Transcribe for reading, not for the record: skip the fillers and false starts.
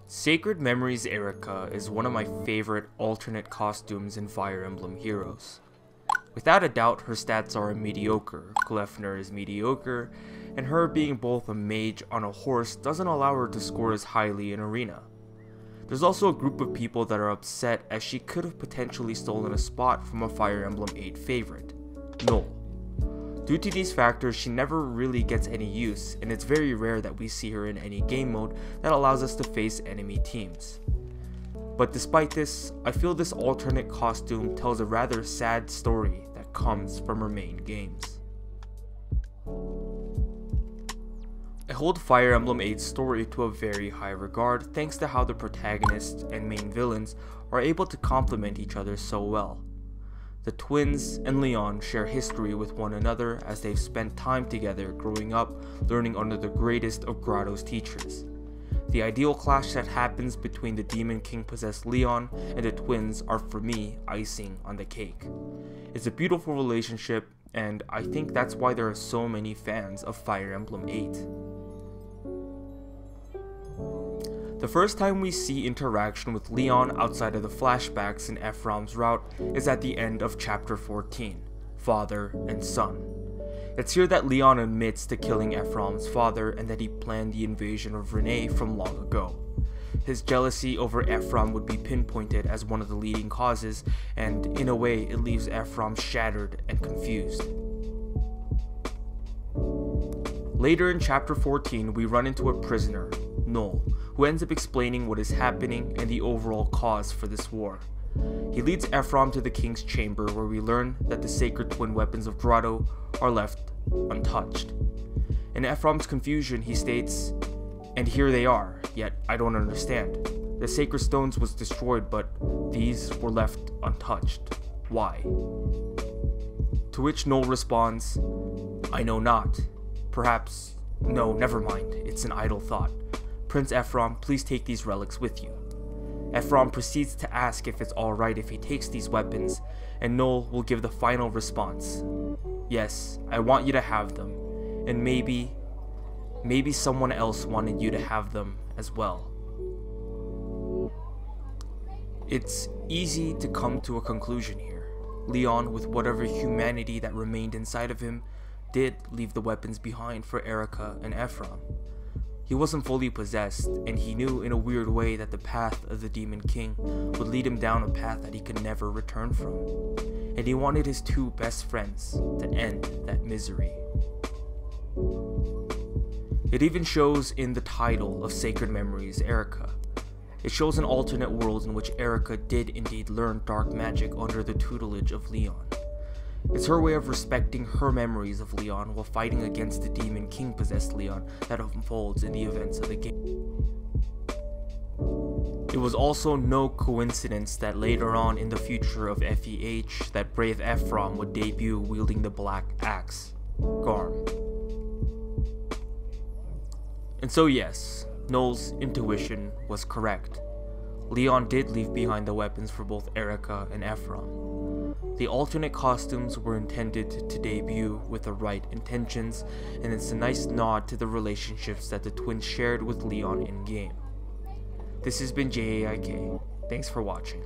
Sacred Memories EIrika is one of my favorite alternate costumes in Fire Emblem Heroes. Without a doubt, her stats are mediocre, Gleipnir is mediocre, and her being both a mage on a horse doesn't allow her to score as highly in Arena. There's also a group of people that are upset as she could have potentially stolen a spot from a Fire Emblem 8 favorite, Noel. Due to these factors, she never really gets any use, and it's very rare that we see her in any game mode that allows us to face enemy teams. But despite this, I feel this alternate costume tells a rather sad story that comes from her main games. I hold Fire Emblem 8's story to a very high regard thanks to how the protagonists and main villains are able to complement each other so well. The twins and Leon share history with one another as they've spent time together growing up, learning under the greatest of Grotto's teachers. The ideal clash that happens between the Demon King possessed Leon and the twins are for me icing on the cake. It's a beautiful relationship, and I think that's why there are so many fans of Fire Emblem 8. The first time we see interaction with Leon outside of the flashbacks in Ephraim's route is at the end of chapter 14, Father and Son. It's here that Leon admits to killing Ephraim's father and that he planned the invasion of Renee from long ago. His jealousy over Ephraim would be pinpointed as one of the leading causes, and in a way it leaves Ephraim shattered and confused. Later in chapter 14, we run into a prisoner, Noel, who ends up explaining what is happening and the overall cause for this war. He leads Ephraim to the king's chamber where we learn that the sacred twin weapons of Grotto are left untouched. In Ephraim's confusion, he states, "And here they are, yet I don't understand. The sacred stones was destroyed, but these were left untouched. Why?" To which Noel responds, "I know not. Perhaps, no, never mind, it's an idle thought. Prince Ephraim, please take these relics with you." Ephraim proceeds to ask if it's alright if he takes these weapons, and Noel will give the final response. "Yes, I want you to have them, and maybe someone else wanted you to have them as well." It's easy to come to a conclusion here. Leon, with whatever humanity that remained inside of him, did leave the weapons behind for EIrika and Ephraim. He wasn't fully possessed, and he knew in a weird way that the path of the Demon King would lead him down a path that he could never return from. And he wanted his two best friends to end that misery. It even shows in the title of Sacred Memories EIrika. It shows an alternate world in which EIrika did indeed learn dark magic under the tutelage of Leon. It's her way of respecting her memories of Leon while fighting against the Demon King possessed Leon that unfolds in the events of the game. It was also no coincidence that later on in the future of FEH that brave Ephraim would debut wielding the black axe, Garm. And so yes, Noel's intuition was correct. Leon did leave behind the weapons for both EIrika and Ephraim. The alternate costumes were intended to debut with the right intentions, and it's a nice nod to the relationships that the twins shared with Leon in-game. This has been JaeAIK. Thanks for watching.